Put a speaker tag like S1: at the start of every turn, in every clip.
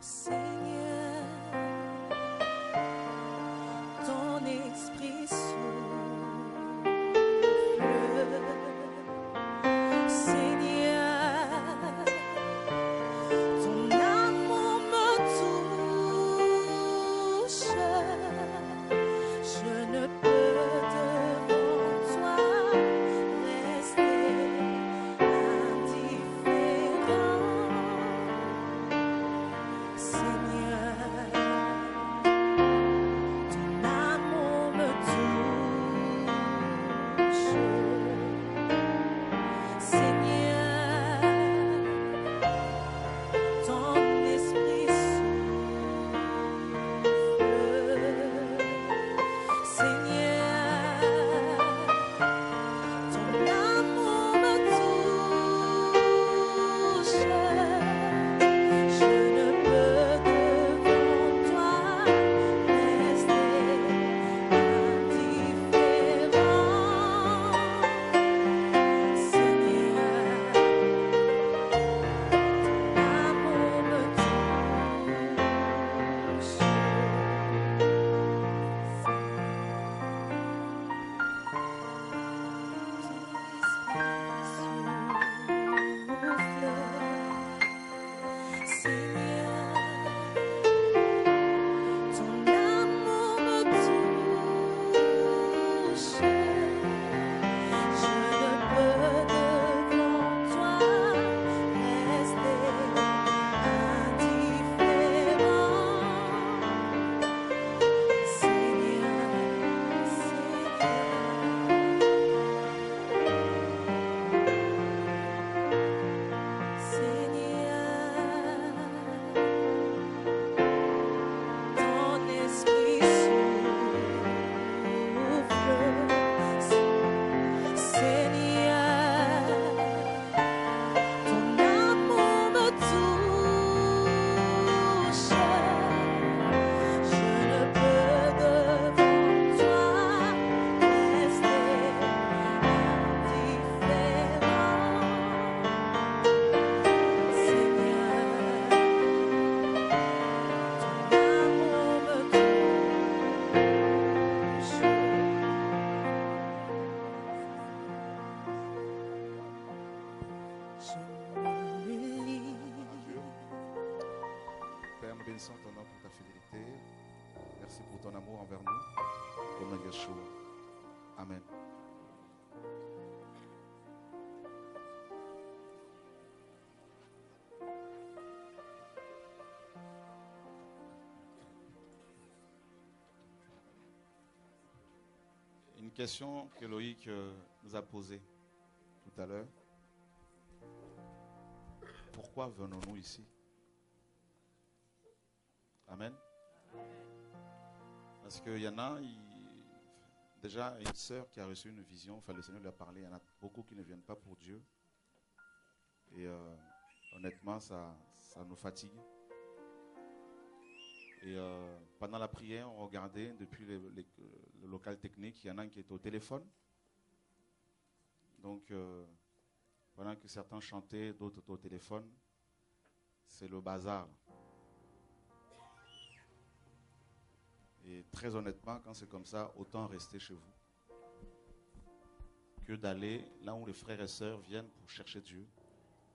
S1: Seigneur, Père, nous bénissons ton nom pour ta fidélité. Merci pour ton amour envers nous. Au nom de Yeshua. Amen. Une question que Loïc nous a posée tout à l'heure. Pourquoi venons-nous ici? Amen. Parce qu'il y en a, déjà une sœur qui a reçu une vision, enfin le Seigneur lui a parlé, il y en a beaucoup qui ne viennent pas pour Dieu. Et honnêtement, ça nous fatigue. Et pendant la prière, on regardait depuis le local technique, il y en a un qui était au téléphone. Donc, pendant que certains chantaient, d'autres étaient au téléphone, c'est le bazar. Et très honnêtement, quand c'est comme ça, autant rester chez vous que d'aller là où les frères et sœurs viennent pour chercher Dieu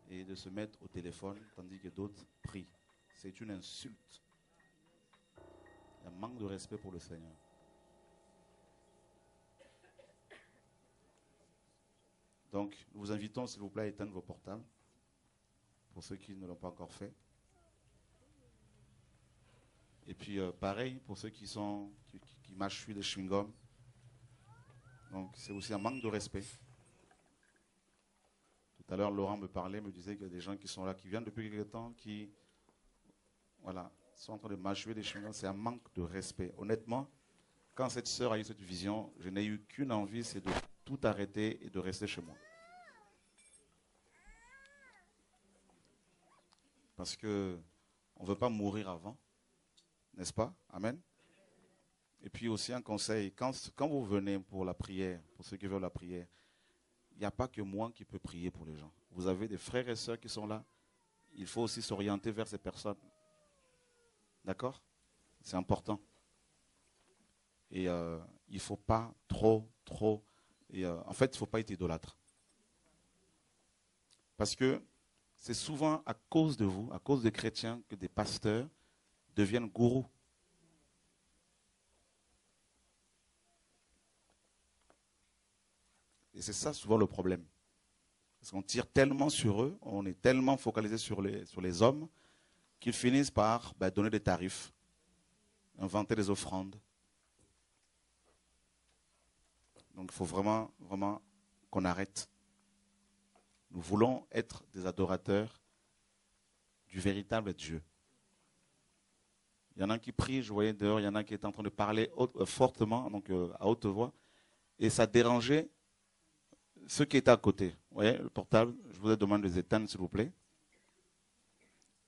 S1: et de se mettre au téléphone tandis que d'autres prient. C'est une insulte. Il y a un manque de respect pour le Seigneur. Donc, nous vous invitons, s'il vous plaît, à éteindre vos portables, pour ceux qui ne l'ont pas encore fait. Et puis, pareil, pour ceux qui mâchent des chewing-gums. Donc, c'est aussi un manque de respect. Tout à l'heure, Laurent me parlait, me disait qu'il y a des gens qui sont là, qui viennent depuis quelque temps, qui, voilà, sont en train de mâcher des chewing-gums. C'est un manque de respect. Honnêtement, quand cette sœur a eu cette vision, je n'ai eu qu'une envie, c'est de tout arrêter et de rester chez moi. Parce que on ne veut pas mourir avant, n'est-ce pas? Amen. Et puis aussi un conseil, quand vous venez pour la prière, pour ceux qui veulent la prière, il n'y a pas que moi qui peux prier pour les gens. Vous avez des frères et sœurs qui sont là. Il faut aussi s'orienter vers ces personnes. D'accord? C'est important. Et il ne faut pas trop. Et en fait, il ne faut pas être idolâtre. Parce que c'est souvent à cause de vous, à cause des chrétiens, que des pasteurs deviennent gourous. Et c'est ça souvent le problème. Parce qu'on tire tellement sur eux, on est tellement focalisé sur les hommes, qu'ils finissent par donner des tarifs, inventer des offrandes. Donc il faut vraiment qu'on arrête. Nous voulons être des adorateurs du véritable Dieu. Il y en a qui prient, je voyais dehors, il y en a qui étaient en train de parler fortement, donc à haute voix, et ça dérangeait ceux qui étaient à côté. Vous voyez, le portable, je vous demande de les éteindre, s'il vous plaît.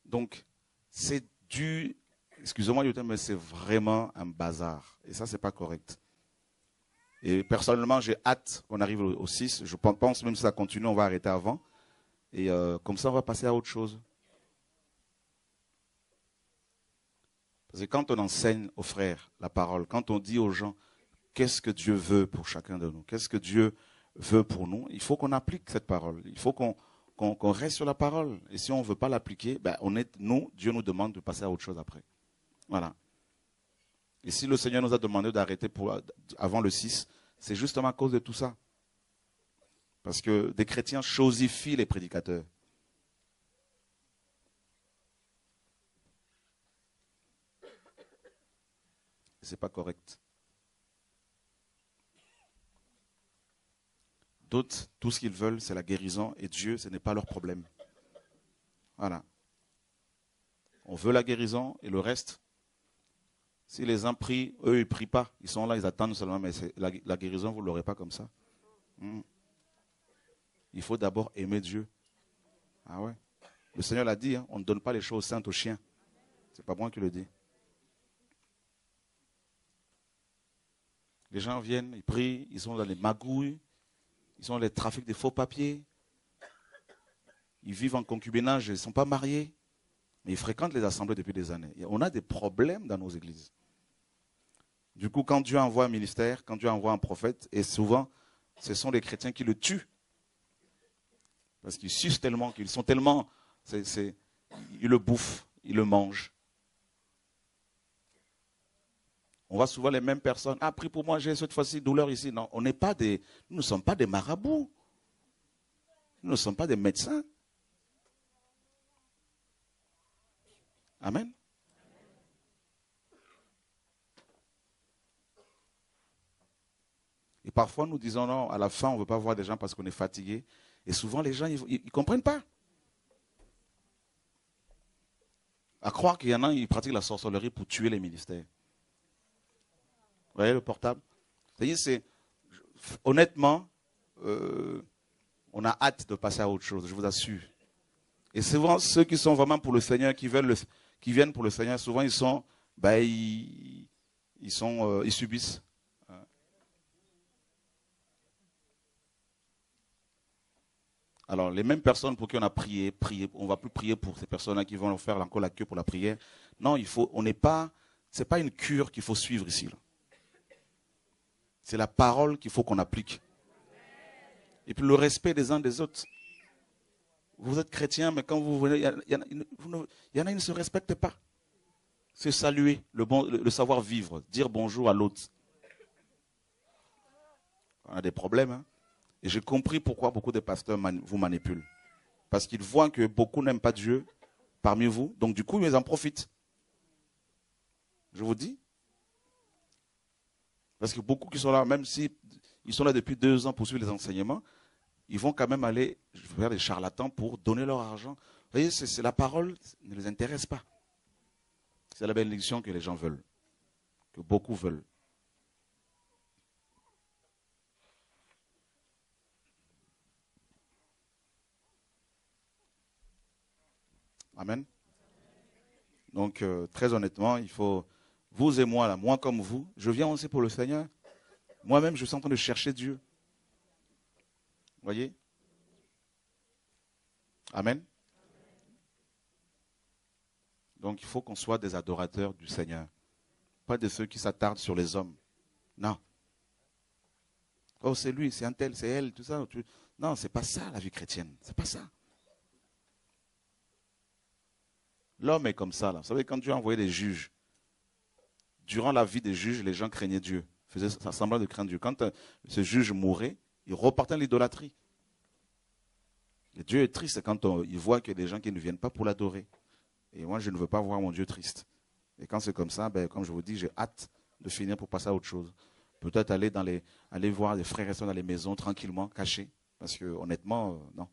S1: Donc, c'est du, excusez-moi du terme, mais c'est vraiment un bazar. Et ça, c'est pas correct. Et personnellement, j'ai hâte qu'on arrive au 6. Je pense, même si ça continue, on va arrêter avant. Et comme ça, on va passer à autre chose. Parce que quand on enseigne aux frères la parole, quand on dit aux gens qu'est-ce que Dieu veut pour chacun de nous, qu'est-ce que Dieu veut pour nous, il faut qu'on applique cette parole. Il faut qu'on reste sur la parole. Et si on ne veut pas l'appliquer, Dieu nous demande de passer à autre chose après. Voilà. Et si le Seigneur nous a demandé d'arrêter avant le 6, c'est justement à cause de tout ça. Parce que des chrétiens chosifient les prédicateurs. Ce n'est pas correct. D'autres, tout ce qu'ils veulent, c'est la guérison. Et Dieu, ce n'est pas leur problème. Voilà. On veut la guérison et le reste. Si les uns prient, eux, ils ne prient pas. Ils sont là, ils attendent seulement. Mais la guérison, vous ne l'aurez pas comme ça. il faut d'abord aimer Dieu. Ah ouais. Le Seigneur l'a dit, hein, on ne donne pas les choses saintes aux chiens. C'est pas moi qui le dis. Les gens viennent, ils prient, ils sont dans les magouilles, ils sont dans les trafics de faux papiers, ils vivent en concubinage, ils ne sont pas mariés, mais ils fréquentent les assemblées depuis des années. On a des problèmes dans nos églises. Du coup, quand Dieu envoie un ministère, quand Dieu envoie un prophète, et souvent, ce sont les chrétiens qui le tuent. Parce qu'ils sucent tellement, qu'ils sont tellement... ils le bouffent, ils le mangent. On voit souvent les mêmes personnes. Ah, prie pour moi, j'ai cette fois-ci douleur ici. Non, nous ne sommes pas des marabouts. Nous ne sommes pas des médecins. Amen. Et parfois, nous disons non, à la fin, on ne veut pas voir des gens parce qu'on est fatigué. Et souvent, les gens, ils ne comprennent pas. À croire qu'il y en a, ils pratiquent la sorcellerie pour tuer les ministères. Vous voyez le portable? C'est-à-dire, honnêtement, on a hâte de passer à autre chose, je vous assure. Et souvent, ceux qui sont vraiment pour le Seigneur, qui viennent pour le Seigneur, souvent ils sont, ils subissent. Alors, les mêmes personnes pour qui on a prié, on ne va plus prier pour ces personnes-là qui vont faire encore la queue pour la prière. Non, c'est pas une cure qu'il faut suivre ici. Là. C'est la parole qu'il faut qu'on applique. Et puis le respect des uns des autres. Vous êtes chrétien, mais quand vous venez, il y en a qui ne se respectent pas. C'est saluer, le savoir vivre, dire bonjour à l'autre. On a des problèmes. Hein? Et j'ai compris pourquoi beaucoup de pasteurs vous manipulent. Parce qu'ils voient que beaucoup n'aiment pas Dieu parmi vous. Donc du coup, ils en profitent. Je vous dis. Parce que beaucoup qui sont là, même si ils sont là depuis 2 ans pour suivre les enseignements, ils vont quand même aller vers des charlatans pour donner leur argent. Vous voyez, c'est la parole ne les intéresse pas. C'est la bénédiction que les gens veulent, que beaucoup veulent. Amen. Donc, très honnêtement, il faut, vous et moi, là, moi comme vous, je viens aussi pour le Seigneur. Moi-même, je suis en train de chercher Dieu. Vous voyez? Amen. Donc, il faut qu'on soit des adorateurs du Seigneur. Pas de ceux qui s'attardent sur les hommes. Non. Oh, c'est lui, c'est un tel, c'est elle, tout ça. Non, c'est pas ça la vie chrétienne. C'est pas ça. L'homme est comme ça, là. Vous savez, quand Dieu a envoyé des juges, durant la vie des juges, les gens craignaient Dieu. Faisaient semblant de craindre Dieu. Quand ce juge mourait, il repartait à l'idolâtrie. Et Dieu est triste quand il voit qu'il y a des gens qui ne viennent pas pour l'adorer. Et moi, je ne veux pas voir mon Dieu triste. Et quand c'est comme ça, comme je vous dis, j'ai hâte de finir pour passer à autre chose. Peut-être aller voir des frères et sœurs dans les maisons, tranquillement, cachés. Parce que honnêtement, non.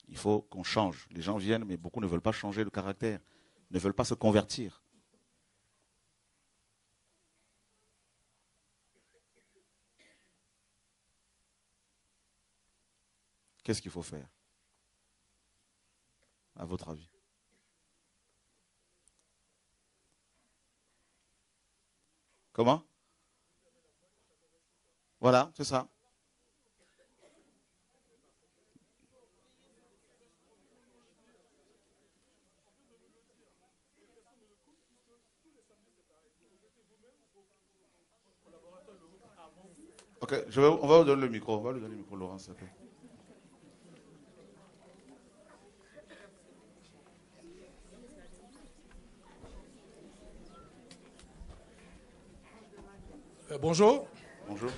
S1: Il faut qu'on change. Les gens viennent, mais beaucoup ne veulent pas changer de caractère, ne veulent pas se convertir. Qu'est-ce qu'il faut faire, à votre avis? Comment? Voilà, c'est ça. Ok, on va vous donner le micro. On va lui donner le micro, Laurent, s'il te plaît.
S2: Bonjour.
S1: Bonjour.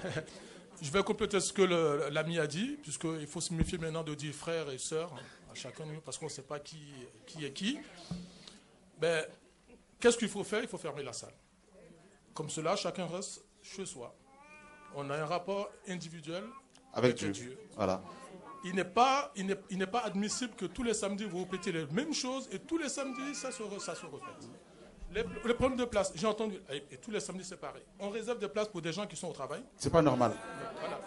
S2: Je vais compléter ce que l'ami a dit, puisqu'il faut se méfier maintenant de dire frères et sœurs à chacun de nous, parce qu'on ne sait pas qui est qui. Ben, qu'est-ce qu'il faut faire? Il faut fermer la salle. Comme cela, chacun reste chez soi. On a un rapport individuel avec Dieu.
S1: Voilà.
S2: Il n'est pas admissible que tous les samedis, vous répétez les mêmes choses et tous les samedis, ça se répète. Les problèmes de place, j'ai entendu, et tous les samedis c'est pareil. On réserve des places pour des gens qui sont au travail.
S1: C'est pas normal.
S2: Voilà.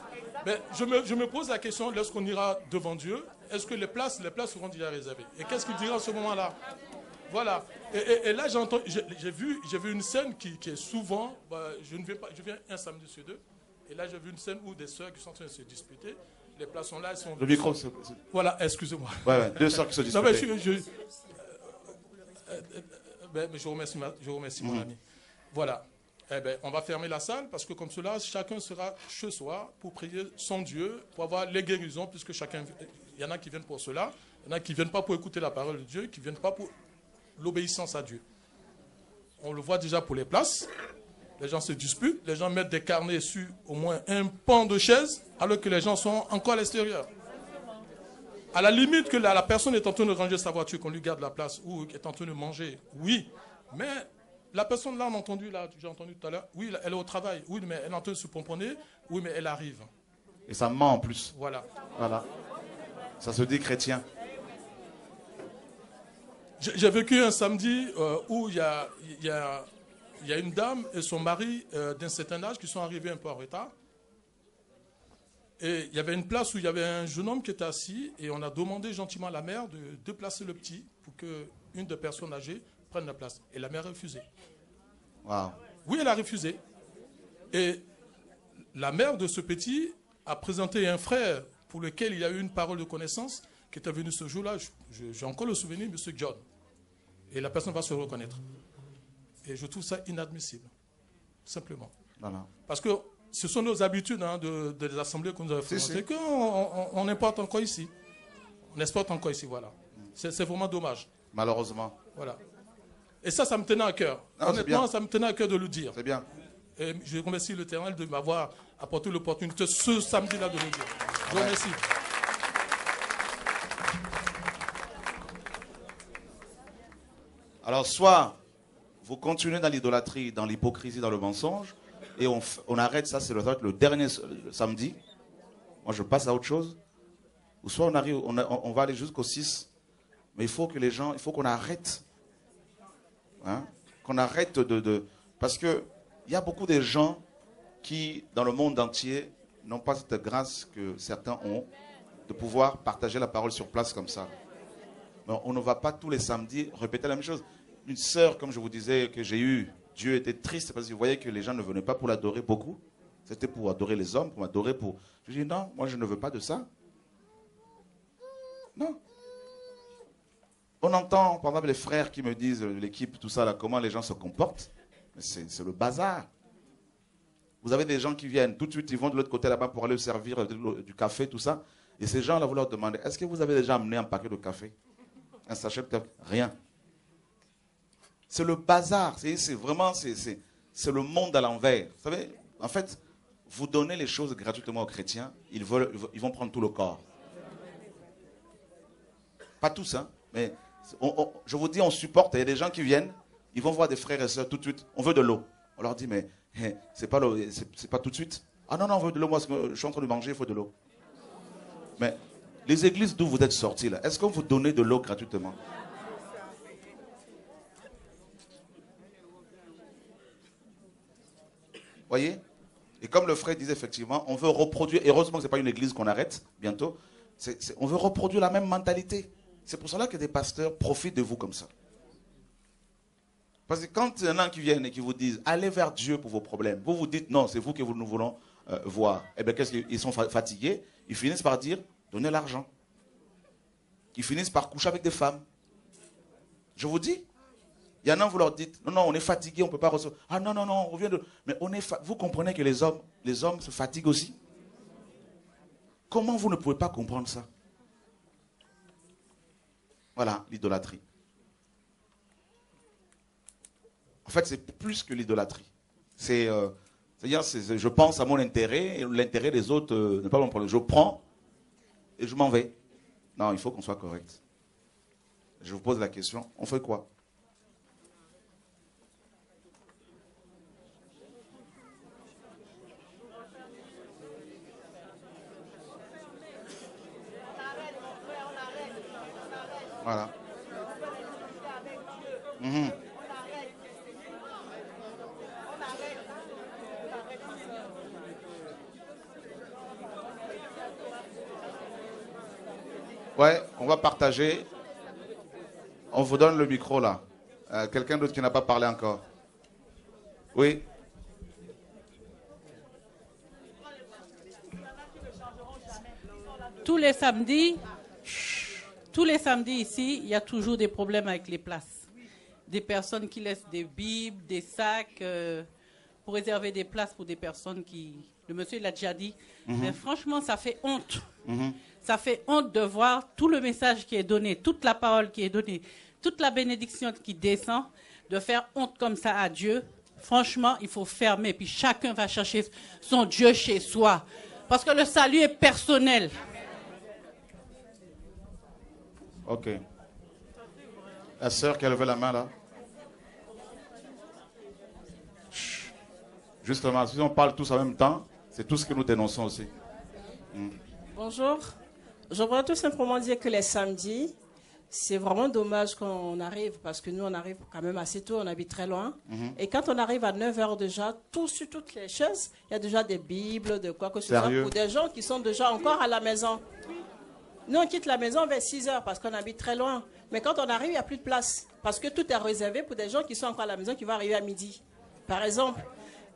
S2: Mais je me pose la question, lorsqu'on ira devant Dieu, est-ce que les places seront déjà réservées? Et qu'est-ce qu'il dira à ce moment-là? Voilà. Et là, j'ai vu une scène qui est souvent, je viens un samedi sur deux, et là j'ai vu une scène où des sœurs qui sont en train de se disputer. Les places sont là, elles sont...
S1: Le micro,
S2: Voilà, excusez-moi.
S1: Ouais, deux sœurs qui se disputent.
S2: Non, mais je remercie mon ami. Voilà. Eh ben, on va fermer la salle parce que comme cela, chacun sera chez soi pour prier son Dieu, pour avoir les guérisons, puisque chacun... Il y en a qui viennent pour cela, il y en a qui ne viennent pas pour écouter la parole de Dieu, qui ne viennent pas pour l'obéissance à Dieu. On le voit déjà pour les places. Les gens se disputent, les gens mettent des carnets sur au moins un pan de chaise, alors que les gens sont encore à l'extérieur. À la limite que la personne est en train de ranger sa voiture, qu'on lui garde la place, ou est en train de manger, oui. Mais la personne là, j'ai entendu tout à l'heure, oui, elle est au travail, oui, mais elle est en train de se pomponner, oui, mais elle arrive.
S1: Et ça ment en plus.
S2: Voilà.
S1: Voilà. Ça se dit chrétien.
S2: J'ai vécu un samedi où il y a une dame et son mari d'un certain âge qui sont arrivés un peu en retard. Et il y avait une place où il y avait un jeune homme qui était assis et on a demandé gentiment à la mère de déplacer le petit pour qu'une des personnes âgées prenne la place. Et la mère a refusé.
S1: Wow.
S2: Oui, elle a refusé. Et la mère de ce petit a présenté un frère pour lequel il y a eu une parole de connaissance qui était venu ce jour-là. J'ai encore le souvenir, M. John. Et la personne va se reconnaître. Et je trouve ça inadmissible. Simplement.
S1: Voilà.
S2: Parce que ce sont nos habitudes des assemblées que nous avons fréquentées qu'on importe encore ici. On exporte encore ici, voilà. C'est vraiment dommage.
S1: Malheureusement.
S2: Voilà. Et ça me tenait à cœur.
S1: Non,
S2: honnêtement, ça me tenait à cœur de le dire.
S1: C'est bien.
S2: Et je remercie l'Éternel de m'avoir apporté l'opportunité ce samedi-là de le dire. Je vous remercie.
S1: Alors, soit vous continuez dans l'idolâtrie, dans l'hypocrisie, dans le mensonge, et on arrête ça, c'est le dernier samedi. Moi, je passe à autre chose. Ou soit on va aller jusqu'au 6. Mais il faut que les gens, il faut qu'on arrête. Hein, qu'on arrête parce qu'il y a beaucoup de gens qui, dans le monde entier, n'ont pas cette grâce que certains ont de pouvoir partager la parole sur place comme ça. Mais on ne va pas tous les samedis répéter la même chose. Une sœur, comme je vous disais, que j'ai eue, Dieu était triste parce qu'il voyait que les gens ne venaient pas pour l'adorer beaucoup. C'était pour adorer les hommes, pour m'adorer pour... Je dis non, moi je ne veux pas de ça. Non. On entend, par exemple, les frères qui me disent, l'équipe, tout ça, là, comment les gens se comportent. C'est le bazar. Vous avez des gens qui viennent, tout de suite, ils vont de l'autre côté là-bas pour aller servir du café, tout ça. Et ces gens-là, vous leur demandez, est-ce que vous avez déjà amené un paquet de café? Un sachet de café? Rien. C'est le bazar. C'est vraiment, c'est le monde à l'envers. Vous savez, en fait, vous donnez les choses gratuitement aux chrétiens, ils vont prendre tout le corps. Pas tous, hein, mais je vous dis, on supporte. Il y a des gens qui viennent, ils vont voir des frères et sœurs tout de suite. On veut de l'eau. On leur dit, mais c'est pas tout de suite. Ah non, on veut de l'eau. Moi, je suis en train de manger, il faut de l'eau. Mais les églises d'où vous êtes sortis, là, est-ce qu'on vous donnez de l'eau gratuitement? Voyez? Et comme le frère disait effectivement, on veut reproduire, heureusement que ce n'est pas une église qu'on arrête bientôt, on veut reproduire la même mentalité. C'est pour cela que des pasteurs profitent de vous comme ça. Parce que quand il y en a qui viennent et qui vous disent, allez vers Dieu pour vos problèmes, vous vous dites, non, c'est vous que nous voulons voir. Eh bien, qu'est-ce qu'ils sont fatigués? Ils finissent par dire, donnez l'argent. Ils finissent par coucher avec des femmes. Je vous dis. Il y en a, vous leur dites, non, on est fatigué, on ne peut pas recevoir. Ah non, on revient de... Mais vous comprenez que les hommes se fatiguent aussi? Comment vous ne pouvez pas comprendre ça? Voilà, l'idolâtrie. En fait, c'est plus que l'idolâtrie. C'est-à-dire, je pense à mon intérêt, et l'intérêt des autres n'est pas mon problème. Je prends et je m'en vais. Non, il faut qu'on soit correct. Je vous pose la question, on fait quoi? Voilà. Ouais, on va partager. On vous donne le micro là. Quelqu'un d'autre qui n'a pas parlé encore. Oui.
S3: Tous les samedis ici, il y a toujours des problèmes avec les places. Des personnes qui laissent des bibles, des sacs pour réserver des places pour des personnes qui... Le monsieur l'a déjà dit. Mais franchement, ça fait honte. Ça fait honte de voir tout le message qui est donné, toute la parole qui est donnée, toute la bénédiction qui descend, de faire honte comme ça à Dieu. Franchement, il faut fermer. Puis chacun va chercher son Dieu chez soi. Parce que le salut est personnel.
S1: Ok. La sœur qui a levé la main là. Chut. Justement, si on parle tous en même temps, c'est tout ce que nous dénonçons aussi.
S4: Bonjour. Je voudrais tout simplement dire que les samedis, c'est vraiment dommage qu'on arrive, parce que nous, on arrive quand même assez tôt, on habite très loin. Et quand on arrive à 9 h déjà, sur toutes les chaises, il y a déjà des bibles, de quoi que ce soit, pour des gens qui sont déjà encore à la maison. Nous, on quitte la maison vers 6 h parce qu'on habite très loin. Mais quand on arrive, il n'y a plus de place. Parce que tout est réservé pour des gens qui sont encore à la maison, qui vont arriver à midi, par exemple,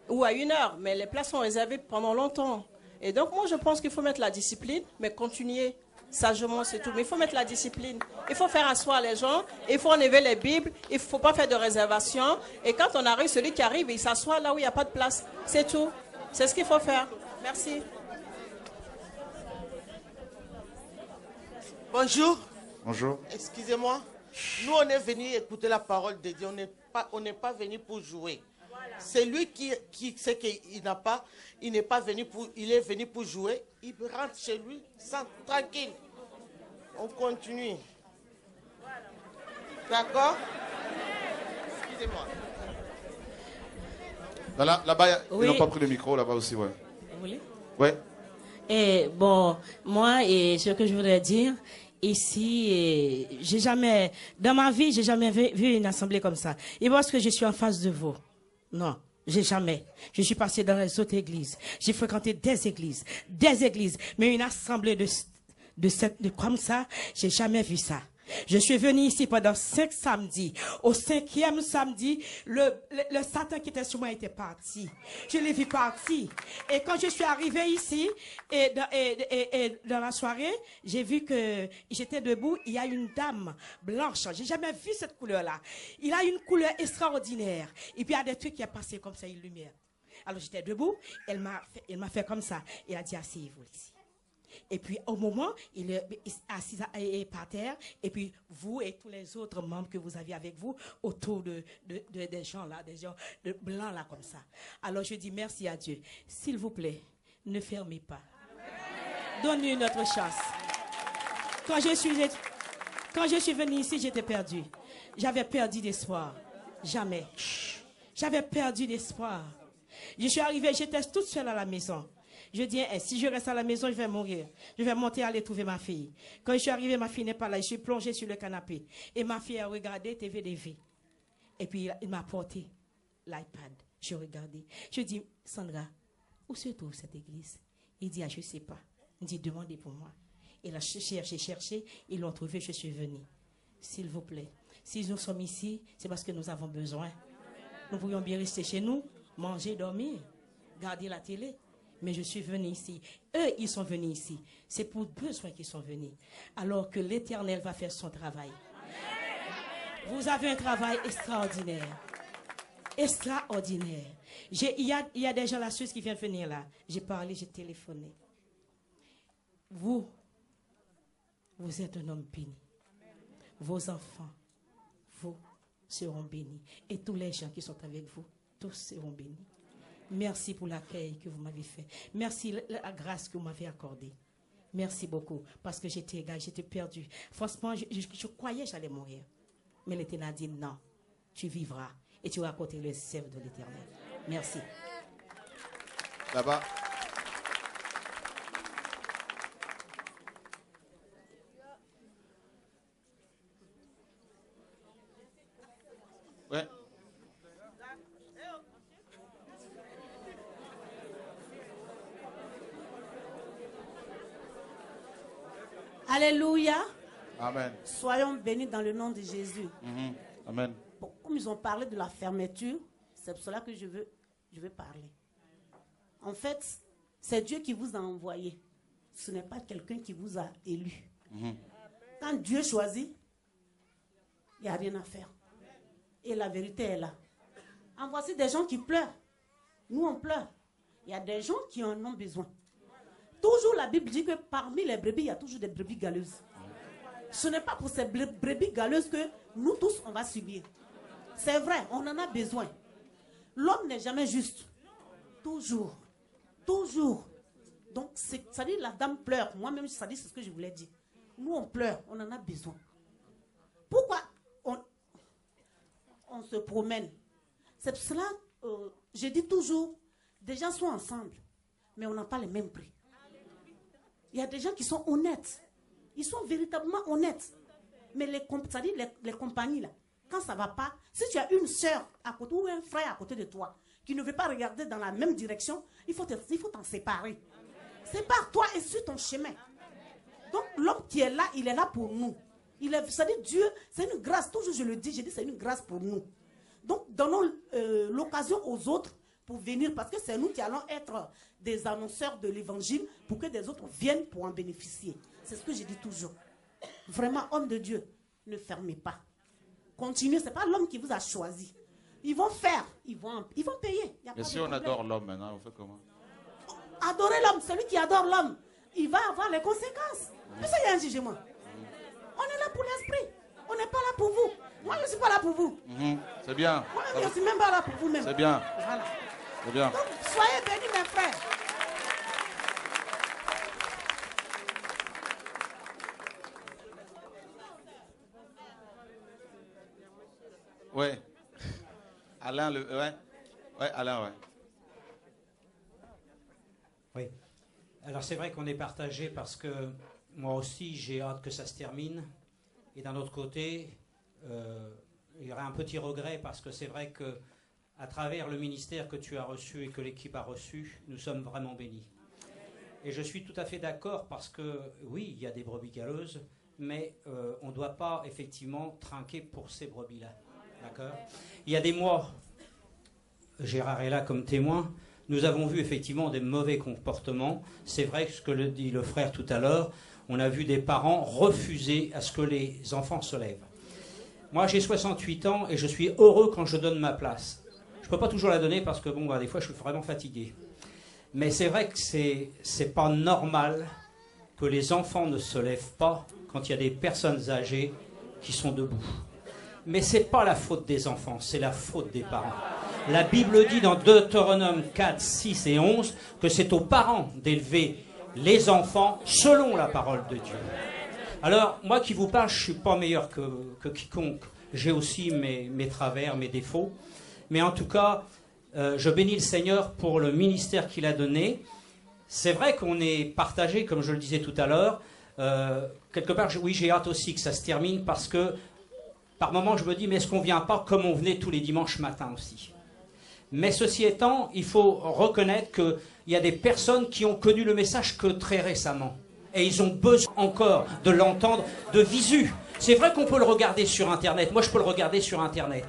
S4: ou à 1 h. Mais les places sont réservées pendant longtemps. Et donc, moi, je pense qu'il faut mettre la discipline, mais continuer sagement, c'est tout. Mais il faut mettre la discipline. Il faut faire asseoir les gens. Il faut enlever les Bibles. Il ne faut pas faire de réservation. Et quand on arrive, celui qui arrive, il s'assoit là où il n'y a pas de place. C'est tout. C'est ce qu'il faut faire. Merci.
S5: Bonjour.
S1: Bonjour.
S5: Excusez-moi. Nous, on est venus écouter la parole de Dieu. On n'est pas venu pour jouer. C'est lui qui sait qu'il n'a pas, il n'est pas venu pour, il est venu pour jouer. Il rentre chez lui sans tranquille. On continue. D'accord? Excusez-moi.
S1: Là-bas,
S6: Oui.
S1: ils n'ont pas pris le micro, là-bas aussi, ouais.
S6: Vous voulez?
S1: Ouais.
S6: Et bon, moi, et ce que je voudrais dire, ici, j'ai jamais, dans ma vie, j'ai jamais vu une assemblée comme ça. Et parce que je suis en face de vous. Non, j'ai jamais. Je suis passé dans les autres églises. J'ai fréquenté des églises. Mais une assemblée de comme ça, j'ai jamais vu ça. Je suis venu ici pendant 5 samedis. Au 5e samedi, le Satan qui était sur moi était parti. Je l'ai vu partir. Et quand je suis arrivée ici, et dans la soirée, j'ai vu que j'étais debout. Il y a une dame blanche. J'ai jamais vu cette couleur-là. Il a une couleur extraordinaire. Et puis il y a des trucs qui sont passés comme ça, une lumière. Alors j'étais debout. Elle m'a fait comme ça. Elle a dit, asseyez-vous ici. Et puis, au moment, il est assis par terre. Et puis, vous et tous les autres membres que vous aviez avec vous, autour des gens là, des gens de blancs là, comme ça. Alors, je dis merci à Dieu. S'il vous plaît, ne fermez pas. Donnez une autre chance. Quand je suis venue ici, j'étais perdue. J'avais perdu d'espoir. Jamais. J'avais perdu d'espoir. Je suis arrivée, j'étais toute seule à la maison. Je dis, si je reste à la maison, je vais mourir. Je vais monter aller trouver ma fille. Quand je suis arrivée, ma fille n'est pas là. Je suis plongée sur le canapé. Et ma fille a regardé TVDV. Et puis, il m'a apporté l'iPad. Je regardais. Je dis, Sandra, où se trouve cette église? Il dit, je ne sais pas. Il dit, demandez pour moi. Il a cherché. Ils l'ont trouvé, je suis venue. S'il vous plaît. Si nous sommes ici, c'est parce que nous avons besoin. Nous pourrions bien rester chez nous, manger, dormir, garder la télé. Mais je suis venue ici. Eux, ils sont venus ici. C'est pour besoin qu'ils sont venus. Alors que l'Éternel va faire son travail. Vous avez un travail extraordinaire. Extraordinaire. Il y a des gens là-dessus qui viennent venir là. J'ai parlé, j'ai téléphoné. Vous êtes un homme béni. Vos enfants, vous seront bénis. Et tous les gens qui sont avec vous, tous seront bénis. Merci pour l'accueil que vous m'avez fait. Merci la grâce que vous m'avez accordée. Merci beaucoup. Parce que j'étais égale, j'étais perdue. Franchement, je croyais que j'allais mourir. Mais l'Éternel a dit non. Tu vivras et tu vas raconter le sève de l'Éternel. Merci.
S1: Là-bas. Ouais.
S7: Alléluia.
S1: Amen.
S7: Soyons bénis dans le nom de Jésus.
S1: Amen.
S7: Bon, comme ils ont parlé de la fermeture, c'est pour cela que je veux parler. En fait, c'est Dieu qui vous a envoyé. Ce n'est pas quelqu'un qui vous a élu. Quand Dieu choisit, il n'y a rien à faire. Et la vérité est là. En voici des gens qui pleurent. Nous, on pleure. Il y a des gens qui en ont besoin. Toujours, la Bible dit que parmi les brebis, il y a toujours des brebis galeuses. Ce n'est pas pour ces brebis galeuses que nous tous, on va subir. C'est vrai, on en a besoin. L'homme n'est jamais juste. Toujours. Toujours. Donc, ça dit la dame pleure. Moi-même, ça dit c'est ce que je voulais dire. Nous, on pleure, on en a besoin. Pourquoi on se promène? C'est pour cela, je dis toujours, des gens sont ensemble, mais on n'a pas les mêmes prix. Il y a des gens qui sont honnêtes. Ils sont véritablement honnêtes. Mais les compagnies, là, quand ça ne va pas, si tu as une soeur à côté ou un frère à côté de toi qui ne veut pas regarder dans la même direction, il faut t'en séparer. Sépare-toi et suis ton chemin. Donc l'homme qui est là, il est là pour nous. Ça dit Dieu, c'est une grâce. Toujours je le dis, c'est une grâce pour nous. Donc donnons l'occasion aux autres pour venir, parce que c'est nous qui allons être des annonceurs de l'évangile pour que des autres viennent pour en bénéficier. C'est ce que je dis toujours. Vraiment, homme de Dieu, ne fermez pas. Continuez, ce n'est pas l'homme qui vous a choisi. Ils vont faire, ils vont payer.
S1: Et si on adore l'homme maintenant, on fait comment?
S7: Adorer l'homme, celui qui adore l'homme, il va avoir les conséquences. Parce qu'il y a un jugement. On est là pour l'esprit. On n'est pas là pour vous. Moi, je ne suis pas là pour vous.
S1: C'est bien.
S7: Moi, je ne suis même pas là pour vous-même.
S1: C'est bien.
S7: Voilà.
S1: C'est bien.
S7: Donc, soyez bénis, mes frères.
S1: Oui. Alain, Alain, ouais.
S8: Oui. Alors c'est vrai qu'on est partagé parce que moi aussi j'ai hâte que ça se termine. Et d'un autre côté, il y aurait un petit regret parce que c'est vrai que à travers le ministère que tu as reçu et que l'équipe a reçu, nous sommes vraiment bénis. Et je suis tout à fait d'accord parce que oui, il y a des brebis galeuses, mais on ne doit pas effectivement trinquer pour ces brebis-là. D'accord ? Il y a des mois, Gérard est là comme témoin, nous avons vu effectivement des mauvais comportements. C'est vrai que ce que le dit le frère tout à l'heure, on a vu des parents refuser à ce que les enfants se lèvent. Moi, j'ai 68 ans et je suis heureux quand je donne ma place. Je ne peux pas toujours la donner parce que, bon, des fois, je suis vraiment fatigué. Mais c'est vrai que c'est pas normal que les enfants ne se lèvent pas quand il y a des personnes âgées qui sont debout. Mais ce n'est pas la faute des enfants, c'est la faute des parents. La Bible dit dans Deutéronome 4, 6 et 11 que c'est aux parents d'élever les enfants selon la parole de Dieu. Alors, moi qui vous parle, je ne suis pas meilleur que quiconque. J'ai aussi mes travers, mes défauts. Mais en tout cas, je bénis le Seigneur pour le ministère qu'il a donné. C'est vrai qu'on est partagé, comme je le disais tout à l'heure. Quelque part, oui, j'ai hâte aussi que ça se termine parce que par moments, je me dis, mais est-ce qu'on ne vient pas comme on venait tous les dimanches matins aussi? Mais ceci étant, il faut reconnaître qu'il y a des personnes qui ont connu le message que très récemment. Et ils ont besoin encore de l'entendre de visu. C'est vrai qu'on peut le regarder sur Internet. Moi, je peux le regarder sur Internet.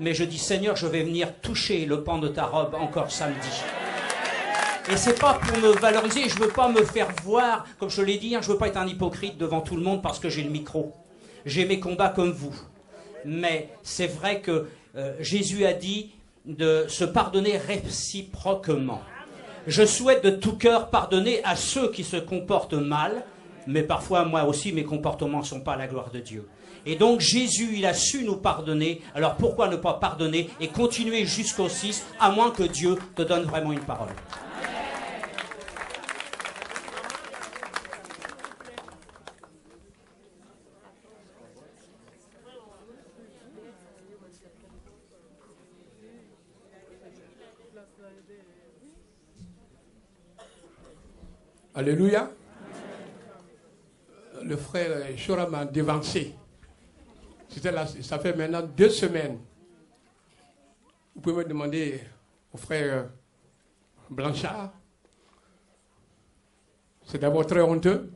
S8: Mais je dis, Seigneur, je vais venir toucher le pan de ta robe encore samedi. Et c'est pas pour me valoriser. Je ne veux pas me faire voir, comme je l'ai dit, je ne veux pas être un hypocrite devant tout le monde parce que j'ai le micro. J'ai mes combats comme vous. Mais c'est vrai que Jésus a dit de se pardonner réciproquement. Je souhaite de tout cœur pardonner à ceux qui se comportent mal, mais parfois moi aussi mes comportements ne sont pas à la gloire de Dieu. Et donc Jésus, il a su nous pardonner, alors pourquoi ne pas pardonner et continuer jusqu'au 6, à moins que Dieu te donne vraiment une parole.
S9: Alléluia. Le frère Chora m'a dévancé. Ça fait maintenant 2 semaines. Vous pouvez me demander au frère Blanchard. C'est d'abord très honteux.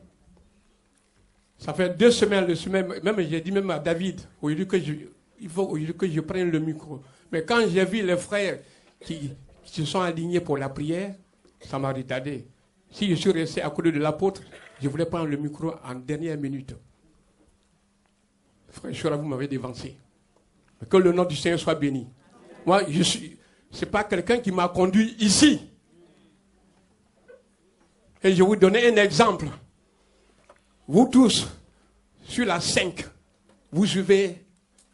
S9: Ça fait 2 semaines, même j'ai dit même à David, il faut aujourd'hui que je prenne le micro. Mais quand j'ai vu les frères qui se sont alignés pour la prière, ça m'a retardé. Si je suis resté à côté de l'apôtre, je voulais prendre le micro en dernière minute. Frère Chora, vous m'avez dévancé. Que le nom du Seigneur soit béni. Moi, c'est pas quelqu'un qui m'a conduit ici. Et je vais vous donner un exemple. Vous tous, sur la 5, vous suivez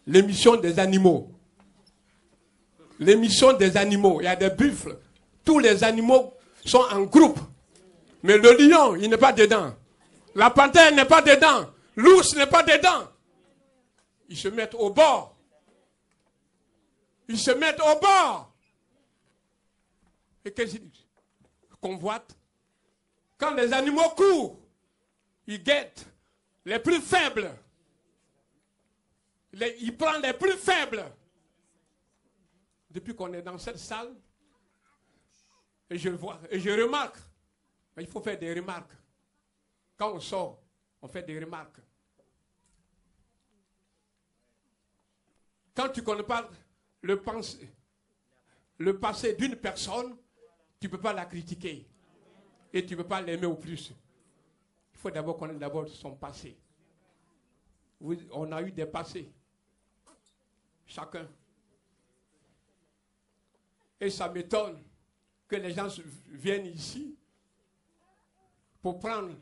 S9: l'émission des animaux. L'émission des animaux, il y a des buffles. Tous les animaux sont en groupe. Mais le lion, il n'est pas dedans. La panthère n'est pas dedans. L'ours n'est pas dedans. Ils se mettent au bord. Ils se mettent au bord. Et qu'est-ce qu'ils convoitent? Quand les animaux courent, ils guettent les plus faibles. Ils prennent les plus faibles. Depuis qu'on est dans cette salle, et je le vois, et je remarque, il faut faire des remarques. Quand on sort, on fait des remarques. Quand tu ne connais pas le passé d'une personne, tu ne peux pas la critiquer. Et tu ne peux pas l'aimer au plus. Il faut d'abord connaître son passé. On a eu des passés. Chacun. Et ça m'étonne que les gens viennent ici pour prendre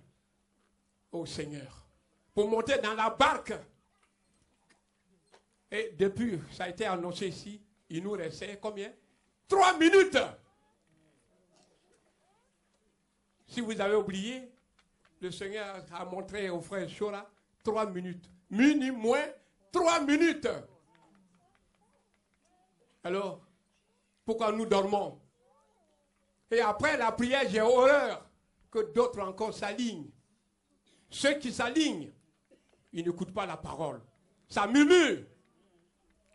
S9: au Seigneur. Pour monter dans la barque. Et depuis, ça a été annoncé ici, il nous restait combien? 3 minutes. Si vous avez oublié, le Seigneur a montré au frère Chora 3 minutes. Moins 3 minutes. Alors, pourquoi nous dormons? Et après la prière, j'ai horreur que d'autres encore s'alignent. Ceux qui s'alignent, ils n'écoutent pas la parole. Ça murmure.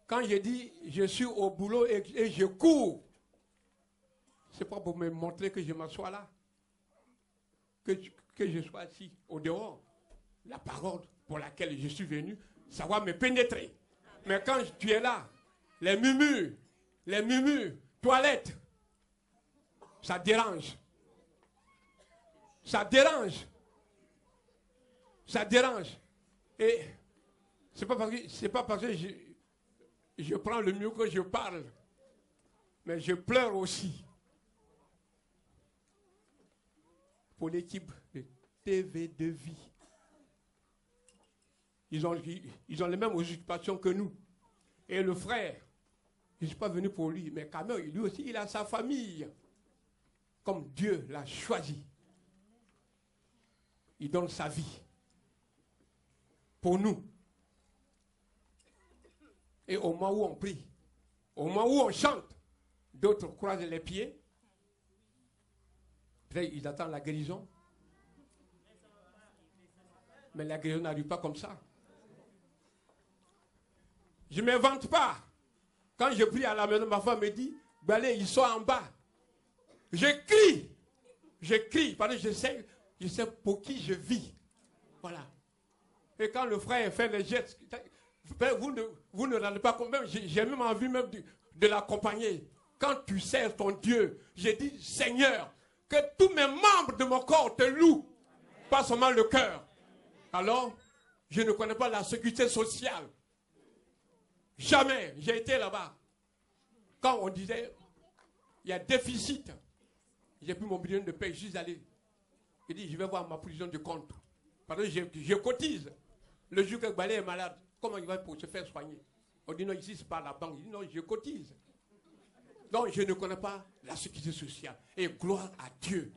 S9: Quand je dis, je suis au boulot et je cours, ce n'est pas pour me montrer que je m'assois là. Que je sois assis au dehors. La parole pour laquelle je suis venu, ça va me pénétrer. Mais quand tu es là, les murmures, toilettes, ça dérange. Ça dérange. Ça dérange. Et c'est pas parce que je prends le mieux que je parle, mais je pleure aussi. Pour l'équipe de TV de vie. Ils ont les mêmes occupations que nous. Et le frère, je ne suis pas venu pour lui, mais quand même, lui aussi, il a sa famille. Comme Dieu l'a choisi. Il donne sa vie. Pour nous. Et au moment où on prie, au moment où on chante, d'autres croisent les pieds. Peut-être ils attendent la guérison. Mais la guérison n'arrive pas comme ça. Je ne m'invente pas. Quand je prie à la maison, ma femme me dit, Balé, ils sont en bas. Je crie, parce que je sais pour qui je vis. Voilà. Et quand le frère fait les gestes, vous ne rendez pas compte, même, j'ai même envie même de l'accompagner. Quand tu sers ton Dieu, j'ai dit, Seigneur, que tous mes membres de mon corps te louent, pas seulement le cœur. Alors, je ne connais pas la sécurité sociale. Jamais, j'ai été là-bas. Quand on disait, il y a déficit, j'ai pris mon bulletin de paie, je suis allé. J'ai dit, je vais voir ma position de compte. Parce que je cotise. Le jour que Balé est malade, comment il va pour se faire soigner? On dit non, ici, c'est pas la banque. Il dit non, je cotise. Donc, je ne connais pas la sécurité sociale. Et gloire à Dieu.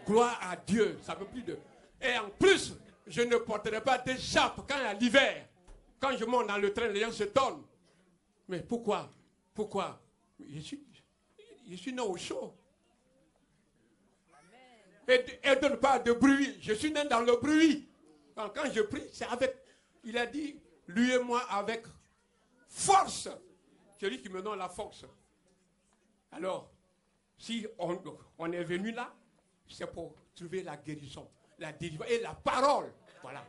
S9: Gloire à Dieu. Ça veut plus de... Et en plus, je ne porterai pas d'écharpe quand il y a l'hiver. Quand je monte dans le train, les gens se donnent. Mais pourquoi? Pourquoi? Je suis né au chaud. Et ne donne pas de bruit. Je suis né dans le bruit. Donc, quand je prie, c'est avec... Il a dit, lui et moi avec force. C'est lui qui me donne la force. Alors, si on est venu là, c'est pour trouver la guérison, la délivrance et la parole. Voilà.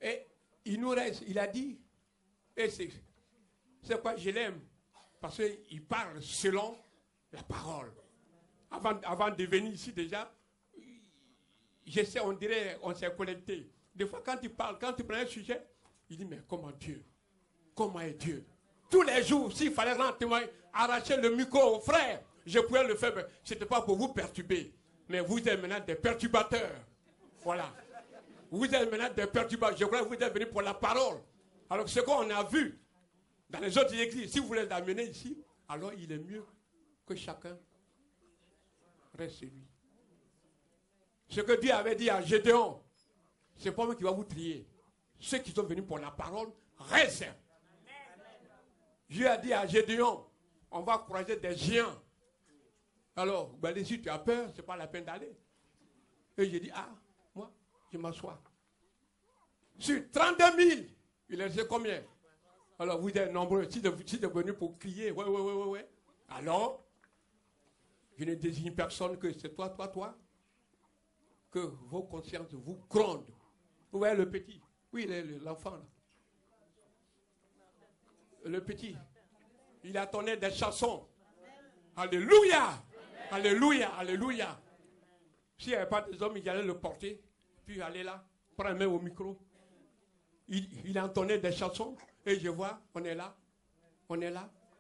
S9: Et il nous reste, il a dit, et c'est quoi je l'aime, parce qu'il parle selon la parole. Avant de venir ici déjà, j'essaie, on dirait, on s'est connecté. Des fois, quand il parle, quand il prend un sujet, il dit, mais comment Dieu? Comment est Dieu? Tous les jours, s'il fallait rendre témoin, arracher le micro au frère, je pouvais le faire. Ce n'était pas pour vous perturber. Mais vous êtes maintenant des perturbateurs. Voilà. Vous êtes maintenant des perturbateurs. Je crois que vous êtes venus pour la parole. Alors, ce qu'on a vu dans les autres églises, si vous voulez l'amener ici, alors il est mieux que chacun reste chez lui. Ce que Dieu avait dit à Gédéon, c'est pas moi qui va vous trier. Ceux qui sont venus pour la parole restent. Dieu a dit à Gédéon, on va croiser des géants. Alors, ben, si tu as peur, ce n'est pas la peine d'aller. Et j'ai dit, ah, moi, je m'assois. Sur 32 000, il est resté combien? Alors, vous êtes nombreux, si vous êtes venus pour crier, ouais. Alors, je ne désigne personne que c'est toi, que vos consciences vous grondent. Vous voyez le petit? Oui, l'enfant là. Le petit, il a tonné des chansons. Alléluia! Alléluia! Alléluia! S'il n'y avait pas des hommes, il allait le porter, puis aller là, prendre la main au micro. Il entonnait des chansons, et je vois, on est là,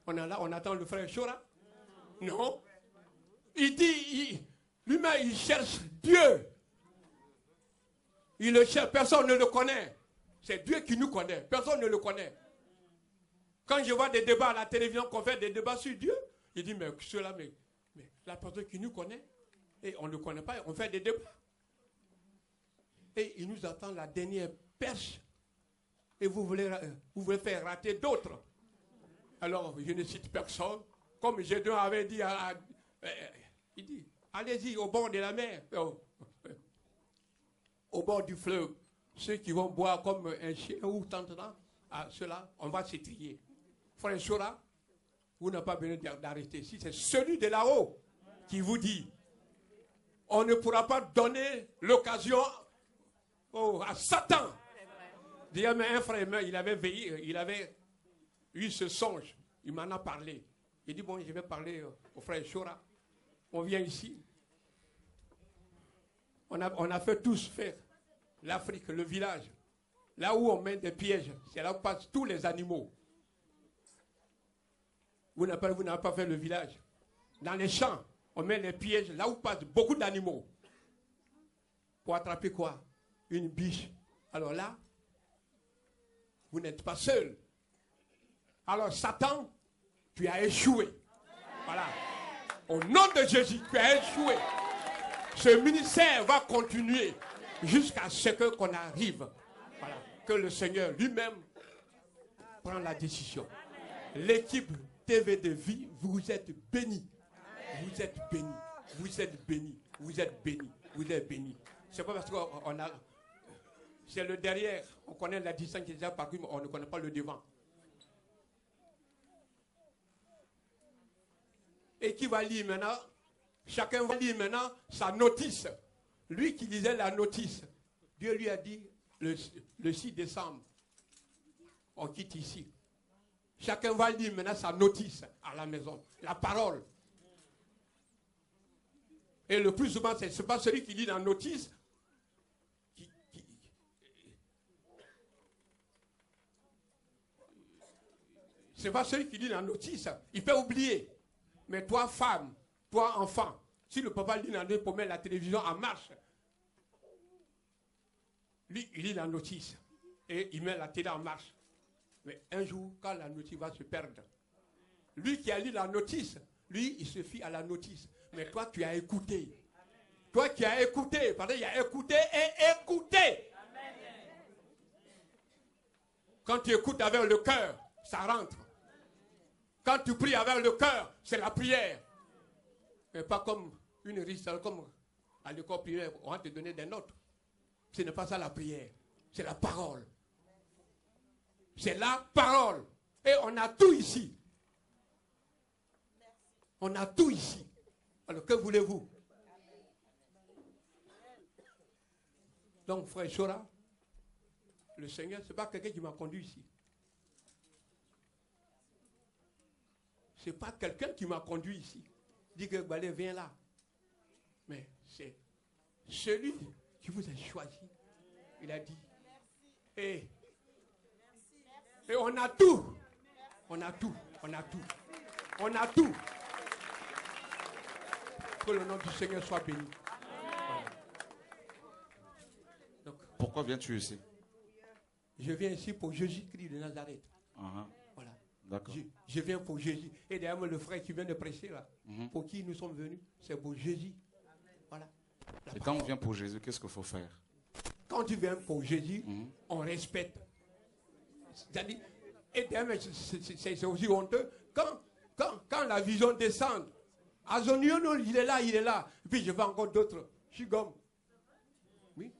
S9: on attend le frère Chora. Non. Il dit, lui-même, il cherche Dieu. Il le cherche, personne ne le connaît. C'est Dieu qui nous connaît, personne ne le connaît. Quand je vois des débats à la télévision, qu'on fait des débats sur Dieu, il dit, mais ceux-là, mais la personne qui nous connaît, et on ne le connaît pas, on fait des débats. Et il nous attend la dernière perche. Et vous voulez faire rater d'autres. Alors, je ne cite personne. Comme Gédéon avait dit, il dit, allez-y au bord de la mer, au bord du fleuve. Ceux qui vont boire comme un chien ou tentera, à ceux-là, on va s'étrier. Frère Chora, vous n'avez pas besoin d'arrêter. Si c'est celui de là-haut qui vous dit, on ne pourra pas donner l'occasion à Satan. D'ailleurs, mais un frère, il avait veillé, il avait eu ce songe. Il m'en a parlé. Il dit, bon, je vais parler au frère Chora. On vient ici. On a fait tous faire l'Afrique, le village. Là où on met des pièges, c'est là où passent tous les animaux. Vous n'avez pas fait le village. Dans les champs, on met les pièges là où passent beaucoup d'animaux. Pour attraper quoi? Une biche. Alors là, vous n'êtes pas seul. Alors Satan, tu as échoué. Voilà. Au nom de Jésus, tu as échoué. Ce ministère va continuer jusqu'à ce qu'on arrive. Voilà. Que le Seigneur lui-même prend la décision. L'équipe TV de vie, vous êtes bénis. Vous êtes bénis. Vous êtes bénis. Vous êtes bénis. Vous êtes bénis. C'est pas parce qu'on a... C'est le derrière. On connaît la distance qui est déjà parcourue, mais on ne connaît pas le devant. Et qui va lire maintenant? Chacun va lire maintenant sa notice. Lui qui lisait la notice, Dieu lui a dit le 6 décembre, on quitte ici. Chacun va lire maintenant sa notice à la maison, la parole. Et le plus souvent, ce n'est pas celui qui lit la notice c'est pas celui qui lit la notice. Il peut oublier. Mais toi, femme, toi, enfant, si le papa lit la notice pour mettre la télévision en marche, lui, il lit la notice et il met la télé en marche. Mais un jour, quand la notice va se perdre, lui qui a lu la notice, lui, il se fie à la notice. Mais toi, tu as écouté. Toi qui as écouté, parce qu'il y a écouté et écouté. Quand tu écoutes avec le cœur, ça rentre. Quand tu pries avec le cœur, c'est la prière. Mais pas comme une liste, comme à l'école primaire, on va te donner des notes. Ce n'est pas ça la prière, c'est la parole. C'est la parole. Et on a tout ici. On a tout ici. Alors que voulez-vous? Donc, frère Chora, le Seigneur, ce n'est pas quelqu'un qui m'a conduit ici. Ce n'est pas quelqu'un qui m'a conduit ici. Dit que Balé, viens là. Mais c'est celui qui vous a choisi. Il a dit. Et on a tout. On a tout. On a tout. On a tout. Que le nom du Seigneur soit béni. Voilà. Donc,
S1: pourquoi viens-tu ici?
S9: Je viens ici pour Jésus-Christ de Nazareth. Voilà.
S1: D'accord.
S9: Je viens pour Jésus. Et derrière le frère qui vient de prêcher là, pour qui nous sommes venus, c'est pour Jésus. Voilà.
S1: Et quand on vient pour Jésus, qu'est-ce qu'il faut faire?
S9: Quand tu viens pour Jésus, on respecte. C'est-à-dire, et derrière, c'est aussi honteux. Quand la vision descend, Azonio, il est là. Et puis je vois encore d'autres. Je suis comme. Oui.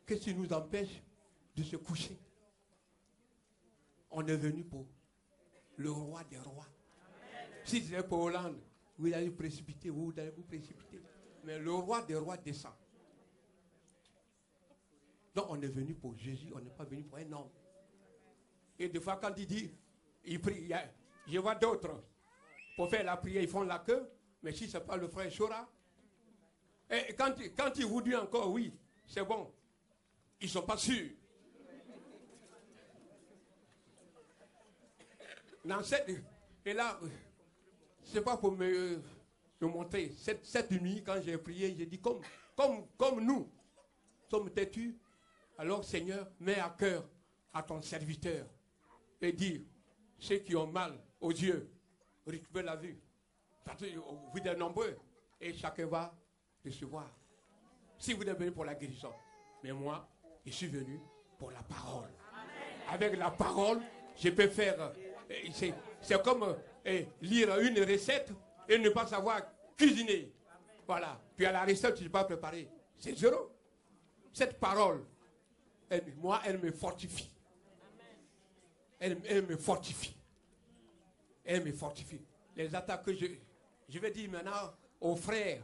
S9: Qu'est-ce qui nous empêche de se coucher? On est venu pour le roi des rois. Si c'était pour Hollande, vous allez vous précipiter, Mais le roi des rois descend. Donc on est venu pour Jésus, on n'est pas venu pour un homme. Et des fois quand il dit, il prie, je vois d'autres, pour faire la prière, ils font la queue, mais si ce n'est pas le frère Chora, et quand il vous dit encore, oui, c'est bon, ils ne sont pas sûrs. Et là, ce n'est pas pour me montrer. Cette nuit, quand j'ai prié, j'ai dit, comme nous sommes têtus, alors Seigneur, mets à cœur à ton serviteur et dis, ceux qui ont mal aux yeux, récupère la vue. Parce que vous êtes nombreux et chacun va recevoir. Si vous êtes venu pour la guérison, mais moi, je suis venu pour la parole. Avec la parole, je peux faire... C'est comme lire une recette et ne pas savoir cuisiner. Voilà. Puis à la recette, tu ne peux pas préparer. C'est zéro. Cette parole, elle me fortifie. Elle me fortifie. Elle me fortifie. Les attaques que je vais dire maintenant aux frères,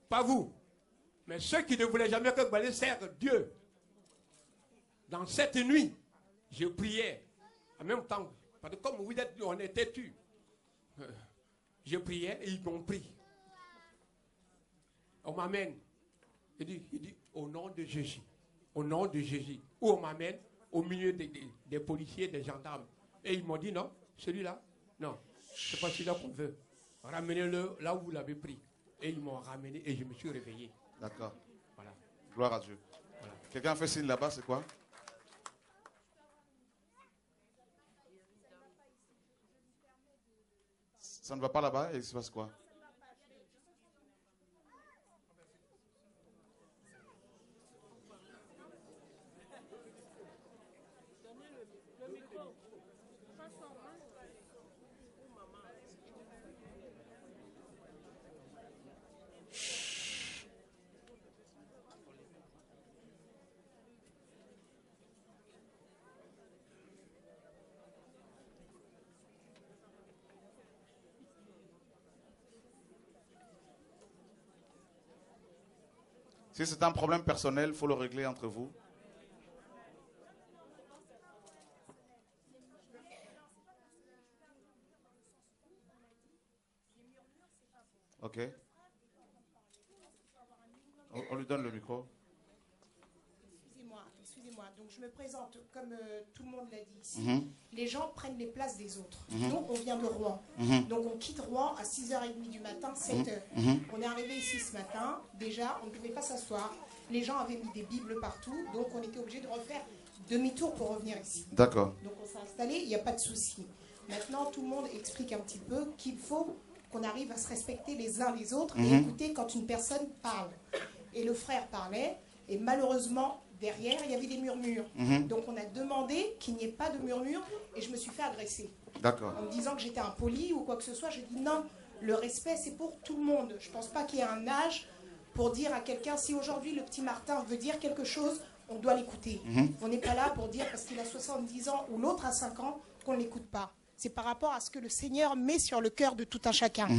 S9: pas vous, mais ceux qui ne voulaient jamais que Balé serve Dieu. Dans cette nuit, je priais en même temps. Parce que comme vous êtes, on est têtus. Je priais et ils m'ont pris. On m'amène. Il dit, au nom de Jésus. Au nom de Jésus. Ou on m'amène au milieu des policiers, des gendarmes. Et ils m'ont dit, non, celui-là, non, c'est pas celui-là qu'on veut. Ramenez-le là où vous l'avez pris. Et ils m'ont ramené et je me suis réveillé.
S1: D'accord.
S9: Voilà.
S1: Gloire à Dieu. Voilà. Quelqu'un a fait signe là-bas, c'est quoi? Ça ne va pas là-bas et il se passe quoi? Si c'est un problème personnel, il faut le régler entre vous. Ok. On lui donne le micro.
S10: Excusez-moi. Donc je me présente comme tout le monde l'a dit ici. Les gens prennent les places des autres. Donc on vient de Rouen. Donc on quitte Rouen à 6h30 du matin, 7h. On est arrivé ici ce matin. Déjà, on ne pouvait pas s'asseoir. Les gens avaient mis des Bibles partout. Donc on était obligé de refaire demi-tour pour revenir ici.
S1: D'accord.
S10: Donc on s'est installé, il n'y a pas de souci. Maintenant, tout le monde explique un petit peu qu'il faut qu'on arrive à se respecter les uns les autres et écouter quand une personne parle. Et le frère parlait, et malheureusement, derrière, il y avait des murmures. Donc on a demandé qu'il n'y ait pas de murmures, et je me suis fait agresser.
S1: D'accord.
S10: En me disant que j'étais impoli ou quoi que ce soit, j'ai dit non, le respect c'est pour tout le monde. Je ne pense pas qu'il y ait un âge pour dire à quelqu'un, si aujourd'hui le petit Martin veut dire quelque chose, on doit l'écouter. On n'est pas là pour dire parce qu'il a 70 ans ou l'autre a 5 ans qu'on ne l'écoute pas. C'est par rapport à ce que le Seigneur met sur le cœur de tout un chacun.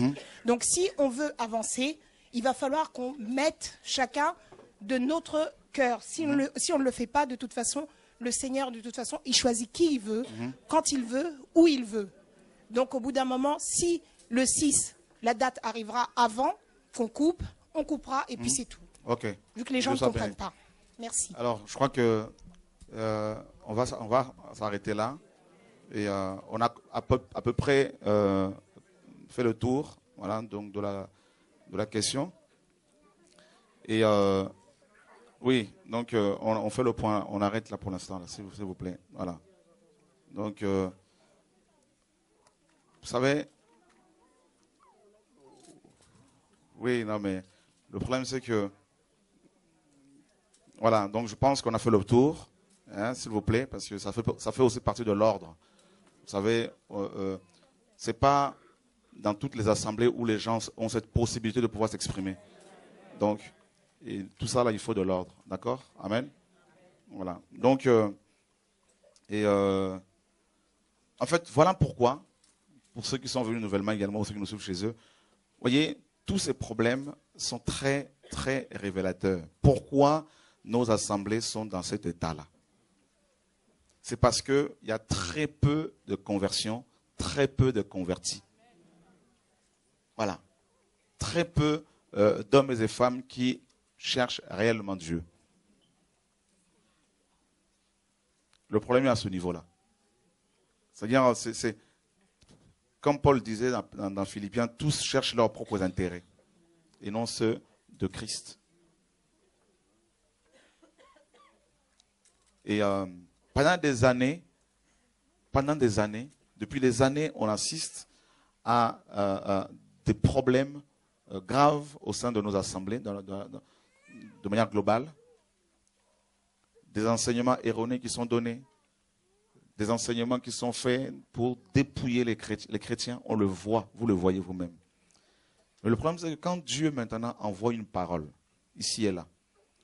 S10: Donc si on veut avancer, il va falloir qu'on mette chacun de notre cœur. Si on ne le fait pas, de toute façon, le Seigneur, de toute façon, il choisit qui il veut, quand il veut, où il veut. Donc, au bout d'un moment, si le 6, la date arrivera avant qu'on coupe, on coupera et puis c'est tout.
S1: Ok.
S10: Vu que les gens ne comprennent pas. Merci.
S1: Alors, je crois que on va s'arrêter là. Et on a à peu près fait le tour, voilà, donc de la question. Et oui, donc on fait le point, on arrête là pour l'instant, s'il vous plaît. Voilà. Donc, vous savez, oui, non, mais le problème c'est que, voilà, donc je pense qu'on a fait le tour, hein, s'il vous plaît, parce que ça fait aussi partie de l'ordre. Vous savez, c'est pas dans toutes les assemblées où les gens ont cette possibilité de pouvoir s'exprimer. Donc, et tout ça là, il faut de l'ordre, d'accord? Amen. Voilà. Donc, en fait, voilà pourquoi, pour ceux qui sont venus nouvellement également, ou ceux qui nous suivent chez eux, voyez, tous ces problèmes sont très, très révélateurs. Pourquoi nos assemblées sont dans cet état-là? C'est parce qu'il y a très peu de conversions, très peu de convertis. Voilà. Très peu d'hommes et de femmes qui cherchent réellement Dieu. Le problème est à ce niveau-là. C'est-à-dire, c'est comme Paul disait dans Philippiens, tous cherchent leurs propres intérêts et non ceux de Christ. Et pendant des années, depuis des années, on assiste à des problèmes graves au sein de nos assemblées, de manière globale. Des enseignements erronés qui sont donnés, des enseignements qui sont faits pour dépouiller les chrétiens. On le voit, vous le voyez vous-même. Mais le problème, c'est que quand Dieu maintenant envoie une parole, ici et là,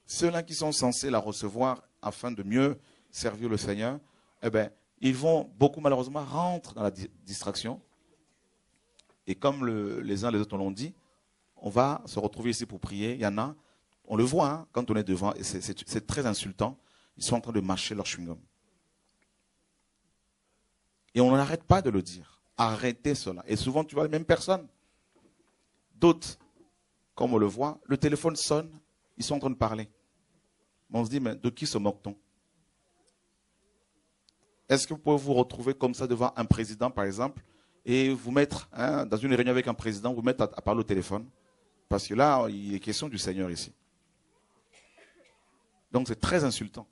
S1: ceux-là qui sont censés la recevoir afin de mieux servir le Seigneur, eh bien, ils vont beaucoup malheureusement rentrer dans la distraction. Et comme les uns les autres l'ont dit, on va se retrouver ici pour prier. Il y en a, on le voit hein, quand on est devant, et c'est très insultant. Ils sont en train de mâcher leur chewing-gum. Et on n'arrête pas de le dire. Arrêtez cela. Et souvent, tu vois les mêmes personnes. D'autres, comme on le voit, le téléphone sonne, ils sont en train de parler. Mais on se dit, mais de qui se moque-t-on? Est-ce que vous pouvez vous retrouver comme ça devant un président, par exemple, et vous mettre, hein, dans une réunion avec un président, vous mettre à parler au téléphone? Parce que là, il est question du Seigneur ici. Donc c'est très insultant.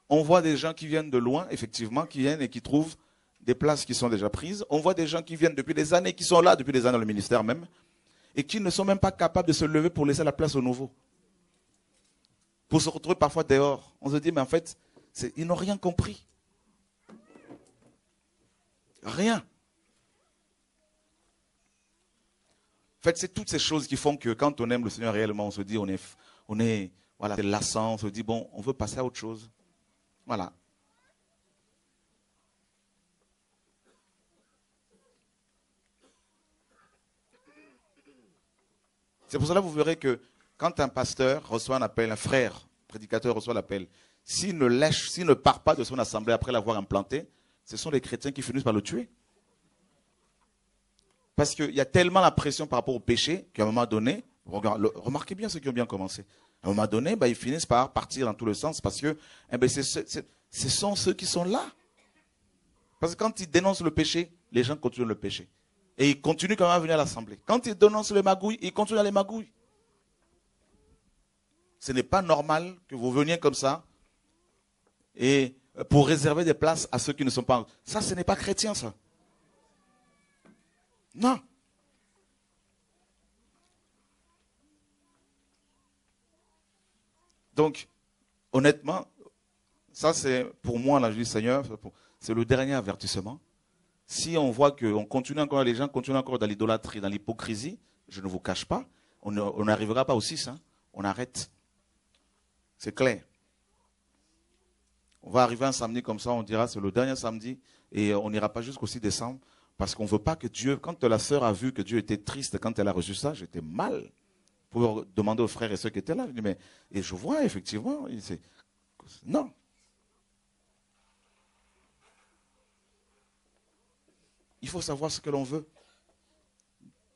S1: On voit des gens qui viennent de loin, effectivement, qui viennent et qui trouvent des places qui sont déjà prises. On voit des gens qui viennent depuis des années, qui sont là depuis des années dans le ministère même, et qui ne sont même pas capables de se lever pour laisser la place aux nouveaux. Pour se retrouver parfois dehors. On se dit, mais en fait, ils n'ont rien compris. Rien. En fait, c'est toutes ces choses qui font que quand on aime le Seigneur réellement, on se dit, voilà, c'est lassant, on se dit, bon, on veut passer à autre chose. Voilà. C'est pour cela que vous verrez que quand un pasteur reçoit un appel, un frère, prédicateur reçoit l'appel, s'il ne part pas de son assemblée après l'avoir implanté, ce sont les chrétiens qui finissent par le tuer. Parce qu'il y a tellement la pression par rapport au péché qu'à un moment donné, remarquez bien ceux qui ont bien commencé, à un moment donné, ils finissent par partir dans tous les sens parce que ce sont ceux qui sont là. Parce que quand ils dénoncent le péché, les gens continuent le péché. Et ils continuent quand même à venir à l'assemblée. Quand ils dénoncent les magouilles, ils continuent à les magouilles. Ce n'est pas normal que vous veniez comme ça et pour réserver des places à ceux qui ne sont pas. Ça, ce n'est pas chrétien, ça. Non. Donc, honnêtement, ça c'est pour moi, là, je dis Seigneur, c'est le dernier avertissement. Si on voit que les gens continuent encore dans l'idolâtrie, dans l'hypocrisie, je ne vous cache pas, on n'arrivera pas au 6, hein, on arrête. C'est clair. On va arriver un samedi comme ça, on dira c'est le dernier samedi et on n'ira pas jusqu'au 6 décembre Parce qu'on ne veut pas que Dieu, quand la sœur a vu que Dieu était triste quand elle a reçu ça, j'étais mal. Pour demander aux frères et ceux qui étaient là, je dis, mais, et je vois effectivement, non. Il faut savoir ce que l'on veut.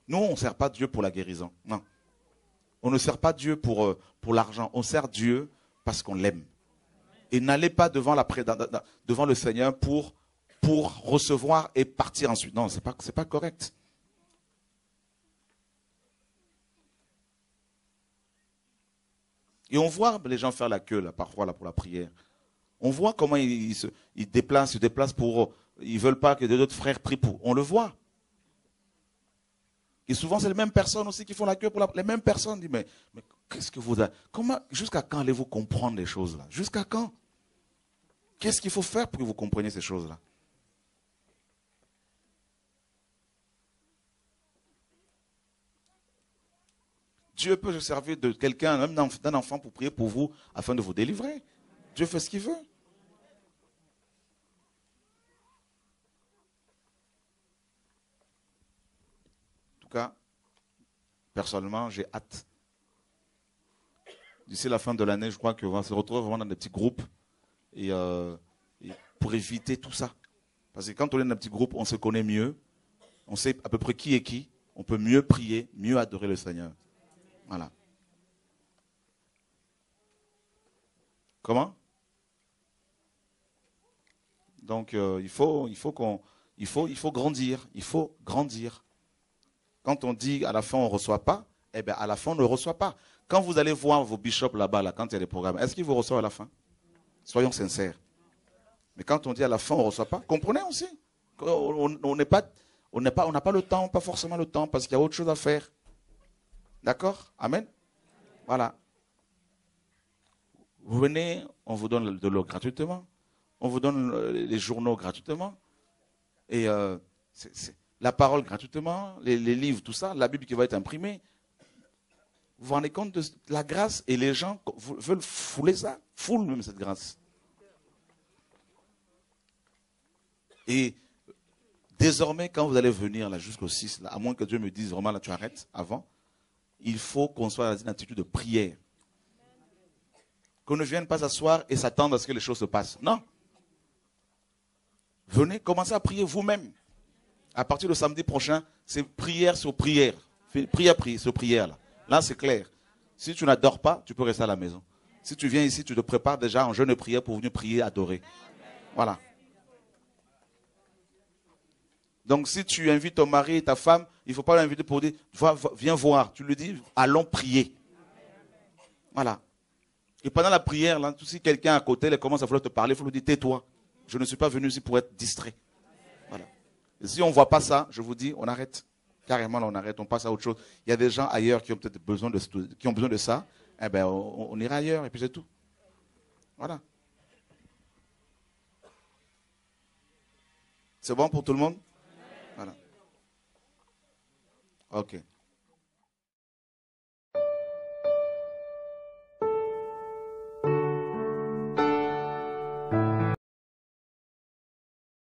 S1: Nous, on ne sert pas Dieu pour la guérison. Non. On ne sert pas Dieu pour l'argent. On sert Dieu parce qu'on l'aime. Et n'allez pas devant le Seigneur pour recevoir et partir ensuite. Non, ce n'est pas correct. Et on voit les gens faire la queue, là, parfois, là, pour la prière. On voit comment ils se déplacent pour... Ils ne veulent pas que d'autres frères prient pour. On le voit. Et souvent, c'est les mêmes personnes aussi qui font la queue pour les mêmes personnes. Disent, mais qu'est-ce que vous avez... Jusqu'à quand allez-vous comprendre les choses là? Jusqu'à quand? Qu'est-ce qu'il faut faire pour que vous compreniez ces choses-là? Dieu peut se servir de quelqu'un, même d'un enfant, pour prier pour vous, afin de vous délivrer. Dieu fait ce qu'il veut. En tout cas, personnellement, j'ai hâte. D'ici la fin de l'année, je crois qu'on va se retrouver vraiment dans des petits groupes et pour éviter tout ça. Parce que quand on est dans un petit groupe, on se connaît mieux, on sait à peu près qui est qui, on peut mieux prier, mieux adorer le Seigneur. Voilà. Comment? Donc il faut grandir. Il faut grandir. Quand on dit à la fin on ne reçoit pas, eh bien à la fin on ne reçoit pas. Quand vous allez voir vos bishops là-bas, là, quand il y a des programmes, est-ce qu'ils vous reçoivent à la fin? Soyons sincères. Mais quand on dit à la fin on ne reçoit pas, comprenez aussi. On n'a pas le temps, pas forcément le temps, parce qu'il y a autre chose à faire. D'accord? Amen? Voilà. Vous venez, on vous donne de l'eau gratuitement. On vous donne les journaux gratuitement. Et la parole gratuitement, les livres, tout ça, la Bible qui va être imprimée. Vous vous rendez compte de la grâce et les gens veulent fouler ça, foulent même cette grâce. Et désormais, quand vous allez venir là jusqu'au 6, là, à moins que Dieu me dise vraiment là tu arrêtes avant, il faut qu'on soit dans une attitude de prière. Qu'on ne vienne pas s'asseoir et s'attendre à ce que les choses se passent. Non. Venez, commencez à prier vous-même. À partir de samedi prochain, c'est prière sur prière. Prière sur prière. Là, c'est clair. Si tu n'adores pas, tu peux rester à la maison. Si tu viens ici, tu te prépares déjà en jeûne de prière pour venir prier, adorer. Voilà. Donc si tu invites ton mari et ta femme, il ne faut pas l'inviter pour dire, viens voir. Tu lui dis, allons prier. Voilà. Et pendant la prière, là, si quelqu'un à côté commence à vouloir te parler, il faut lui dire, tais-toi. Je ne suis pas venu ici pour être distrait. Voilà. Et si on ne voit pas ça, je vous dis, on arrête. Carrément, là, on arrête, on passe à autre chose. Il y a des gens ailleurs qui ont peut-être besoin de ça. Eh bien, on ira ailleurs et puis c'est tout. Voilà. C'est bon pour tout le monde? Voilà. Ok.